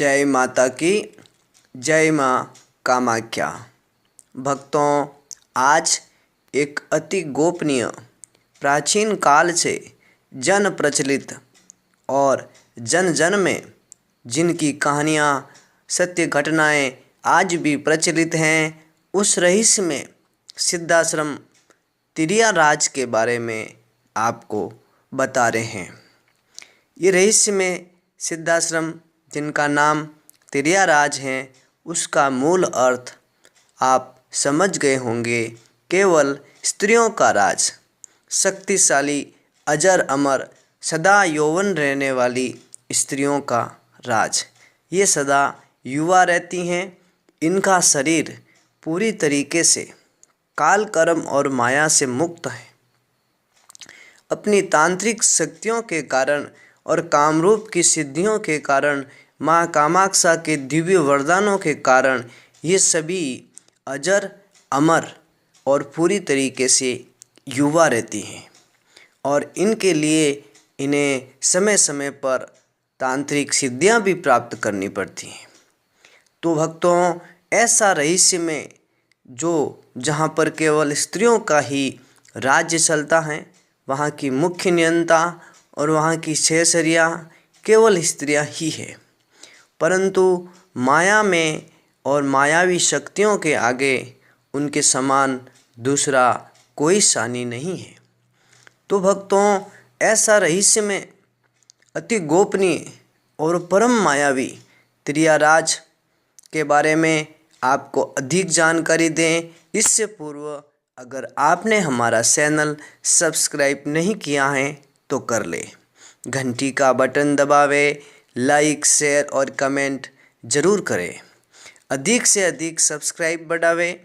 जय माता की जय माँ कामाख्या। भक्तों, आज एक अति गोपनीय प्राचीन काल से जन प्रचलित और जन जन में जिनकी कहानियाँ सत्य घटनाएं आज भी प्रचलित हैं, उस रहस्य में सिद्धाश्रम तिरियाराज के बारे में आपको बता रहे हैं। ये रहस्य में सिद्धाश्रम जिनका नाम तिरियाराज है, उसका मूल अर्थ आप समझ गए होंगे। केवल स्त्रियों का राज, शक्तिशाली, अजर अमर, सदा यौवन रहने वाली स्त्रियों का राज। ये सदा युवा रहती हैं। इनका शरीर पूरी तरीके से काल कर्म और माया से मुक्त है। अपनी तांत्रिक शक्तियों के कारण और कामरूप की सिद्धियों के कारण, माँ कामाक्षा के दिव्य वरदानों के कारण ये सभी अजर अमर और पूरी तरीके से युवा रहती हैं। और इनके लिए इन्हें समय समय पर तांत्रिक सिद्धियाँ भी प्राप्त करनी पड़ती हैं। तो भक्तों, ऐसा रहस्य में जहाँ पर केवल स्त्रियों का ही राज्य चलता है, वहाँ की मुख्य नियंता और वहाँ की सेसरिया केवल स्त्रियाँ ही है। परंतु माया में और मायावी शक्तियों के आगे उनके समान दूसरा कोई सानी नहीं है। तो भक्तों, ऐसा रहस्य में अति गोपनीय और परम मायावी तिरियाराज के बारे में आपको अधिक जानकारी दें, इससे पूर्व अगर आपने हमारा चैनल सब्सक्राइब नहीं किया है तो कर ले, घंटी का बटन दबावे, लाइक शेयर और कमेंट ज़रूर करें। अधिक से अधिक सब्सक्राइब बढ़ावें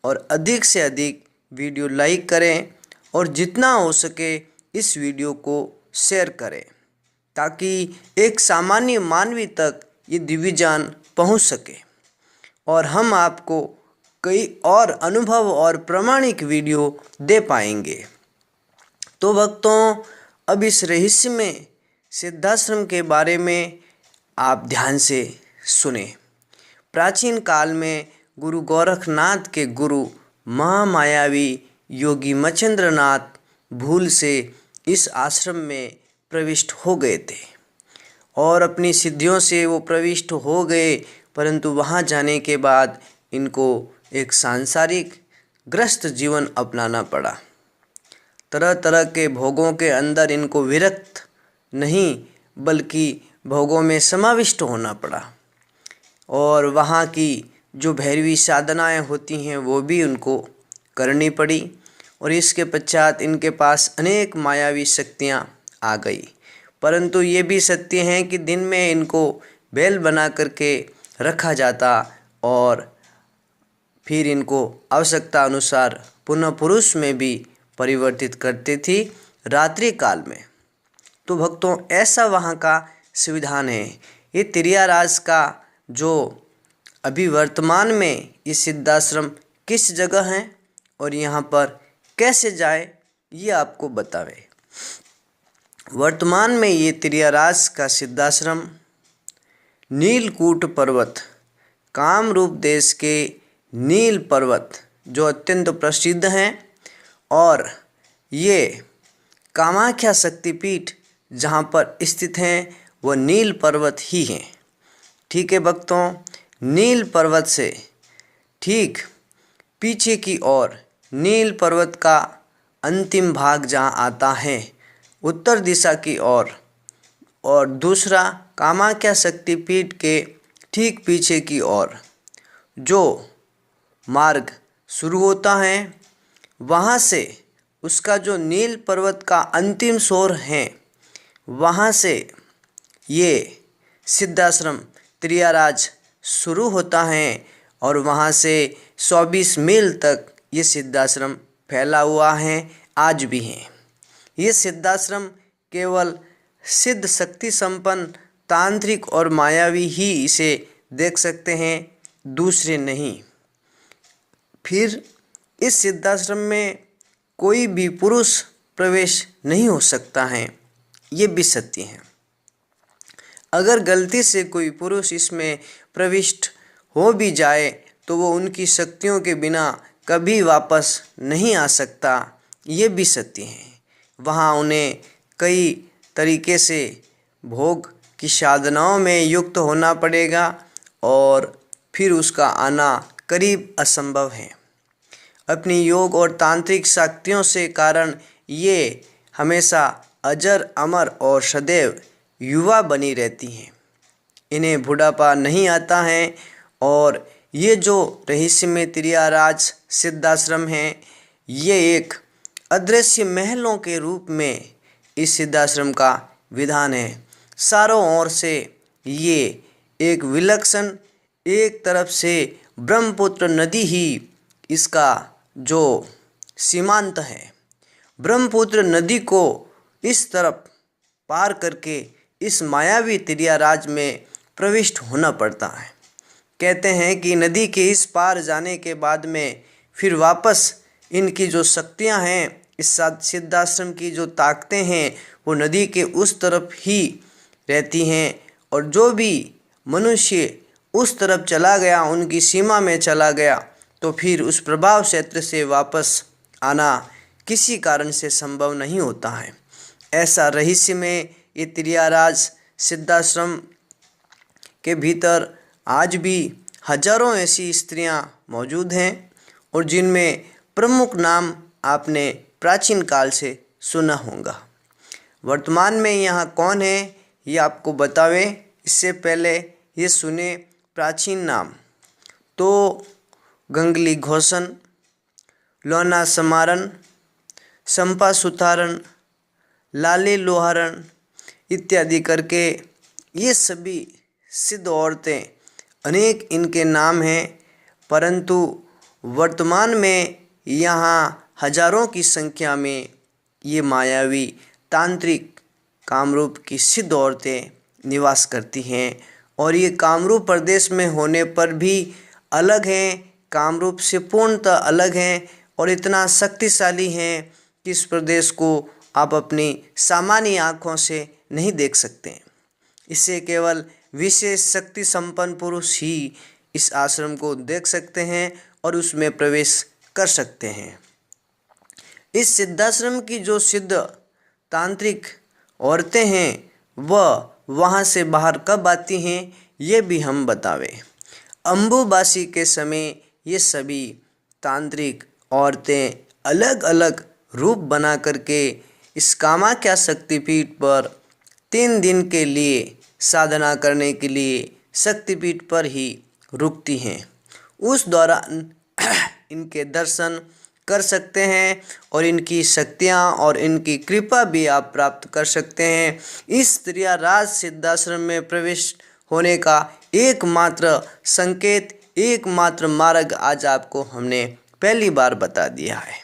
और अधिक से अधिक वीडियो लाइक करें और जितना हो सके इस वीडियो को शेयर करें, ताकि एक सामान्य मानवी तक ये दिव्य ज्ञान पहुँच सके और हम आपको कई और अनुभव और प्रामाणिक वीडियो दे पाएंगे। तो भक्तों, अब इस रहस्य में सिद्धाश्रम के बारे में आप ध्यान से सुने। प्राचीन काल में गुरु गोरखनाथ के गुरु महामायावी योगी मच्छिंद्रनाथ भूल से इस आश्रम में प्रविष्ट हो गए थे और अपनी सिद्धियों से वो प्रविष्ट हो गए। परंतु वहाँ जाने के बाद इनको एक सांसारिक ग्रस्त जीवन अपनाना पड़ा। तरह तरह के भोगों के अंदर इनको विरक्त नहीं बल्कि भोगों में समाविष्ट होना पड़ा और वहाँ की जो भैरवी साधनाएं होती हैं वो भी उनको करनी पड़ी। और इसके पश्चात इनके पास अनेक मायावी शक्तियाँ आ गई। परंतु ये भी सत्य है कि दिन में इनको बैल बना करके रखा जाता और फिर इनको आवश्यकता अनुसार पुनः पुरुष में भी परिवर्तित करती थी रात्रि काल में। तो भक्तों, ऐसा वहाँ का संविधान है। ये तिरियाराज का जो अभी वर्तमान में ये सिद्धाश्रम किस जगह है और यहाँ पर कैसे जाए, ये आपको बतावे। वर्तमान में ये तिरियाराज का सिद्धाश्रम नीलकूट पर्वत, कामरूप देश के नील पर्वत जो अत्यंत प्रसिद्ध हैं, और ये कामाख्या शक्तिपीठ जहाँ पर स्थित हैं वह नील पर्वत ही हैं। ठीक है भक्तों, नील पर्वत से ठीक पीछे की ओर नील पर्वत का अंतिम भाग जहाँ आता है उत्तर दिशा की ओर, और दूसरा कामाख्या शक्तिपीठ के ठीक पीछे की ओर जो मार्ग शुरू होता है, वहाँ से उसका जो नील पर्वत का अंतिम छोर है, वहाँ से ये सिद्धाश्रम तिरियाराज शुरू होता है और वहाँ से 24 मील तक ये सिद्धाश्रम फैला हुआ है, आज भी है। ये सिद्धाश्रम केवल सिद्ध शक्ति संपन्न तांत्रिक और मायावी ही इसे देख सकते हैं, दूसरे नहीं। फिर इस सिद्धाश्रम में कोई भी पुरुष प्रवेश नहीं हो सकता है, ये भी सत्य है। अगर गलती से कोई पुरुष इसमें प्रविष्ट हो भी जाए तो वो उनकी शक्तियों के बिना कभी वापस नहीं आ सकता। ये भी सत्य है। वहाँ उन्हें कई तरीके से भोग की साधनाओं में युक्त होना पड़ेगा और फिर उसका आना करीब असंभव है। अपनी योग और तांत्रिक शक्तियों से कारण ये हमेशा अजर अमर और सदैव युवा बनी रहती हैं। इन्हें बुढ़ापा नहीं आता है और ये जो रहस्यमय त्रियाराज सिद्धाश्रम है, ये एक अदृश्य महलों के रूप में इस सिद्धाश्रम का विधान है। चारों ओर से ये एक विलक्षण, एक तरफ से ब्रह्मपुत्र नदी ही इसका जो सीमांत है। ब्रह्मपुत्र नदी को इस तरफ पार करके इस मायावी त्रियाराज में प्रविष्ट होना पड़ता है। कहते हैं कि नदी के इस पार जाने के बाद में फिर वापस इनकी जो शक्तियां हैं, इस सिद्धाश्रम की जो ताकतें हैं, वो नदी के उस तरफ ही रहती हैं। और जो भी मनुष्य उस तरफ चला गया, उनकी सीमा में चला गया, तो फिर उस प्रभाव क्षेत्र से वापस आना किसी कारण से संभव नहीं होता है। ऐसा रहस्य में ये त्रियाराज सिद्धाश्रम के भीतर आज भी हजारों ऐसी स्त्रियां मौजूद हैं और जिनमें प्रमुख नाम आपने प्राचीन काल से सुना होगा। वर्तमान में यहाँ कौन है ये आपको बतावें, इससे पहले ये सुने प्राचीन नाम। तो गंगली घोषण, लोना समारन, संपा सुतारन, लाली लोहारन इत्यादि करके ये सभी सिद्ध औरतें, अनेक इनके नाम हैं। परंतु वर्तमान में यहाँ हजारों की संख्या में ये मायावी तांत्रिक कामरूप की सिद्ध औरतें निवास करती हैं और ये कामरूप प्रदेश में होने पर भी अलग हैं, कामरूप से पूर्णतः अलग हैं और इतना शक्तिशाली हैं कि इस प्रदेश को आप अपनी सामान्य आँखों से नहीं देख सकते। इसे केवल विशेष शक्ति संपन्न पुरुष ही इस आश्रम को देख सकते हैं और उसमें प्रवेश कर सकते हैं। इस सिद्धाश्रम की जो सिद्ध तांत्रिक औरतें हैं वह वहाँ से बाहर कब आती हैं ये भी हम बतावें। अम्बुबासी के समय ये सभी तांत्रिक औरतें अलग अलग रूप बना करके इस कामाख्या शक्तिपीठ पर 3 दिन के लिए साधना करने के लिए शक्तिपीठ पर ही रुकती हैं। उस दौरान इनके दर्शन कर सकते हैं और इनकी शक्तियाँ और इनकी कृपा भी आप प्राप्त कर सकते हैं। इस त्रियाराज सिद्धाश्रम में प्रवेश होने का एकमात्र संकेत, एकमात्र मार्ग आज आपको हमने पहली बार बता दिया है।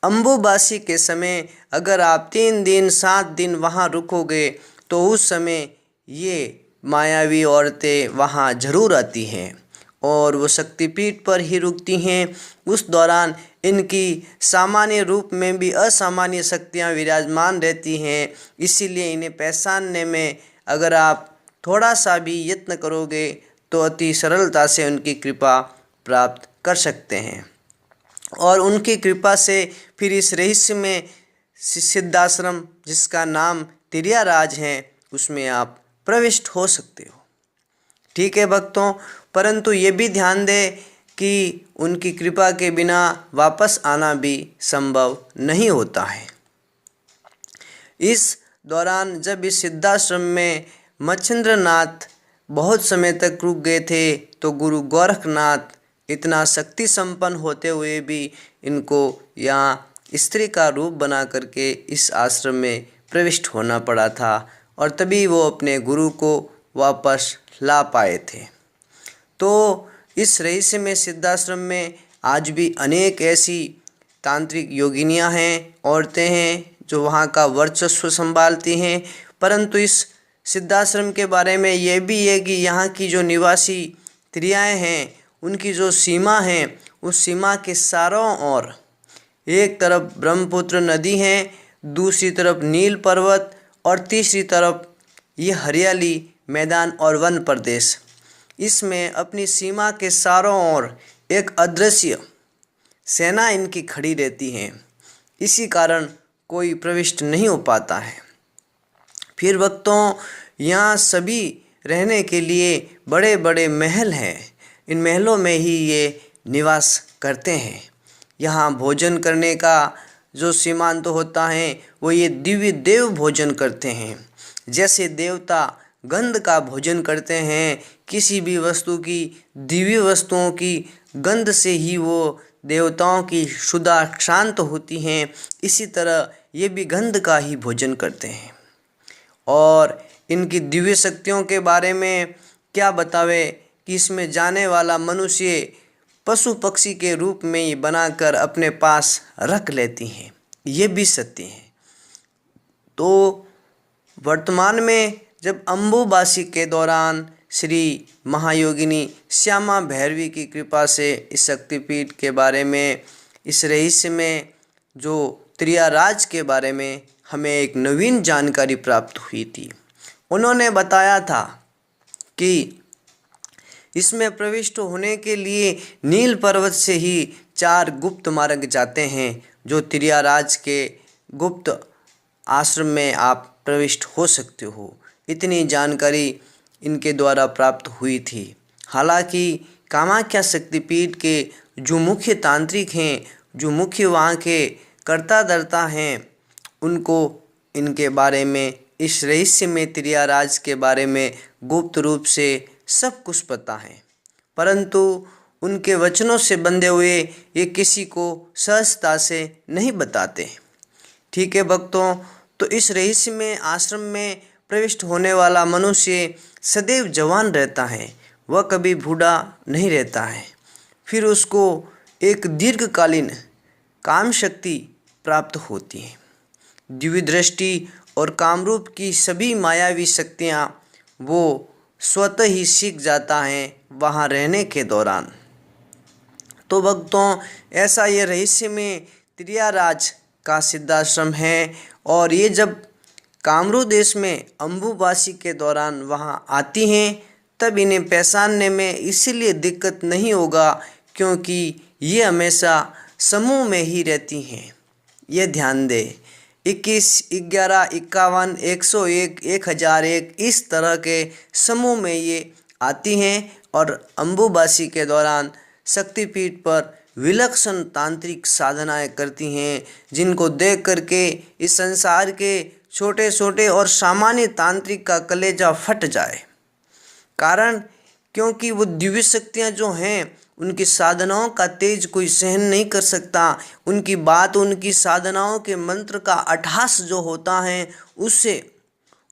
अम्बुबासी के समय अगर आप 3 दिन 7 दिन वहाँ रुकोगे तो उस समय ये मायावी औरतें वहाँ जरूर आती हैं और वो शक्तिपीठ पर ही रुकती हैं। उस दौरान इनकी सामान्य रूप में भी असामान्य शक्तियाँ विराजमान रहती हैं, इसीलिए इन्हें पहचानने में अगर आप थोड़ा सा भी यत्न करोगे तो अति सरलता से उनकी कृपा प्राप्त कर सकते हैं और उनकी कृपा से फिर इस रहस्य में सिद्धाश्रम जिसका नाम त्रियाराज है उसमें आप प्रविष्ट हो सकते हो। ठीक है भक्तों, परंतु ये भी ध्यान दें कि उनकी कृपा के बिना वापस आना भी संभव नहीं होता है। इस दौरान जब इस सिद्धाश्रम में मच्छिंद्रनाथ बहुत समय तक रुक गए थे तो गुरु गोरखनाथ इतना शक्ति संपन्न होते हुए भी इनको यहाँ स्त्री का रूप बना करके इस आश्रम में प्रविष्ट होना पड़ा था और तभी वो अपने गुरु को वापस ला पाए थे। तो इस रहस्य में सिद्धाश्रम में आज भी अनेक ऐसी तांत्रिक योगिनियाँ हैं, औरतें हैं जो वहाँ का वर्चस्व संभालती हैं। परंतु इस सिद्धाश्रम के बारे में ये भी है कि यहाँ की जो निवासी स्त्रियाँ हैं उनकी जो सीमा है उस सीमा के चारों ओर एक तरफ ब्रह्मपुत्र नदी है, दूसरी तरफ नील पर्वत और तीसरी तरफ ये हरियाली मैदान और वन प्रदेश, इसमें अपनी सीमा के चारों ओर एक अदृश्य सेना इनकी खड़ी रहती है। इसी कारण कोई प्रविष्ट नहीं हो पाता है। फिर भक्तों, यहाँ सभी रहने के लिए बड़े बड़े महल हैं। इन महलों में ही ये निवास करते हैं। यहाँ भोजन करने का जो सीमांत होता है वो ये दिव्य देव भोजन करते हैं। जैसे देवता गंध का भोजन करते हैं, किसी भी वस्तु की, दिव्य वस्तुओं की गंध से ही वो देवताओं की क्षुधा शांत होती हैं, इसी तरह ये भी गंध का ही भोजन करते हैं। और इनकी दिव्य शक्तियों के बारे में क्या बतावे कि इसमें जाने वाला मनुष्य पशु पक्षी के रूप में ही बनाकर अपने पास रख लेती हैं, ये भी सत्य है। तो वर्तमान में जब अम्बुबासी के दौरान श्री महायोगिनी श्यामा भैरवी की कृपा से इस शक्तिपीठ के बारे में, इस रहस्य में, जो त्रियाराज के बारे में हमें एक नवीन जानकारी प्राप्त हुई थी। उन्होंने बताया था कि इसमें प्रविष्ट होने के लिए नील पर्वत से ही 4 गुप्त मार्ग जाते हैं, जो त्रियाराज के गुप्त आश्रम में आप प्रविष्ट हो सकते हो। इतनी जानकारी इनके द्वारा प्राप्त हुई थी। हालांकि कामाख्या शक्तिपीठ के जो मुख्य तांत्रिक हैं, जो मुख्य वहाँ के कर्ता धर्ता हैं, उनको इनके बारे में, इस रहस्य में, त्रियाराज के बारे में गुप्त रूप से सब कुछ पता है, परंतु उनके वचनों से बंधे हुए ये किसी को सहजता से नहीं बताते। ठीक है भक्तों, तो इस रहस्य में, आश्रम में प्रविष्ट होने वाला मनुष्य सदैव जवान रहता है, वह कभी बूढ़ा नहीं रहता है। फिर उसको एक दीर्घकालीन काम शक्ति प्राप्त होती है। दिव्य दृष्टि और कामरूप की सभी मायावी शक्तियाँ वो स्वतः ही सीख जाता है वहाँ रहने के दौरान। तो भक्तों, ऐसा ये रहस्य में त्रियाराज का सिद्धाश्रम है, और ये जब कामरू देश में अम्बुबासी के दौरान वहाँ आती हैं तब इन्हें पहचानने में इसीलिए दिक्कत नहीं होगा क्योंकि ये हमेशा समूह में ही रहती हैं। ये ध्यान दें, 21, 11, 51, 101, 1001 इस तरह के समूह में ये आती हैं और अम्बुबासी के दौरान शक्तिपीठ पर विलक्षण तांत्रिक साधनाएं करती हैं, जिनको देख करके इस संसार के छोटे छोटे और सामान्य तांत्रिक का कलेजा फट जाए। कारण क्योंकि वो दिव्य शक्तियाँ जो हैं, उनकी साधनाओं का तेज कोई सहन नहीं कर सकता। उनकी बात, उनकी साधनाओं के मंत्र का अट्ठास जो होता है, उससे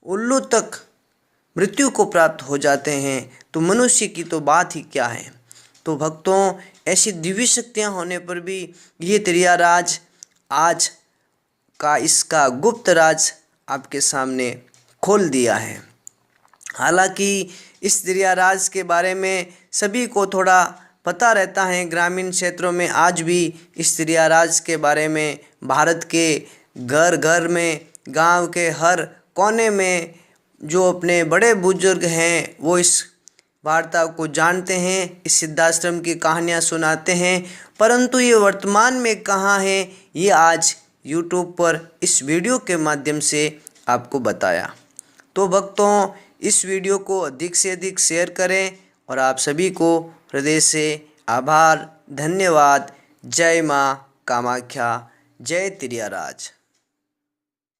उल्लू तक मृत्यु को प्राप्त हो जाते हैं, तो मनुष्य की तो बात ही क्या है। तो भक्तों, ऐसी दिव्य शक्तियाँ होने पर भी ये त्रियाराज आज का इसका गुप्त राज आपके सामने खोल दिया है। हालांकि इस त्रियाराज के बारे में सभी को थोड़ा पता रहता है, ग्रामीण क्षेत्रों में आज भी इस त्रियाराज के बारे में भारत के घर घर में, गांव के हर कोने में जो अपने बड़े बुजुर्ग हैं वो इस वार्ता को जानते हैं, इस सिद्धाश्रम की कहानियाँ सुनाते हैं। परंतु ये वर्तमान में कहाँ है, ये आज यूट्यूब पर इस वीडियो के माध्यम से आपको बताया। तो भक्तों, इस वीडियो को अधिक से अधिक शेयर करें और आप सभी को हृदय से आभार, धन्यवाद। जय माँ कामाख्या, जय त्रियाराज।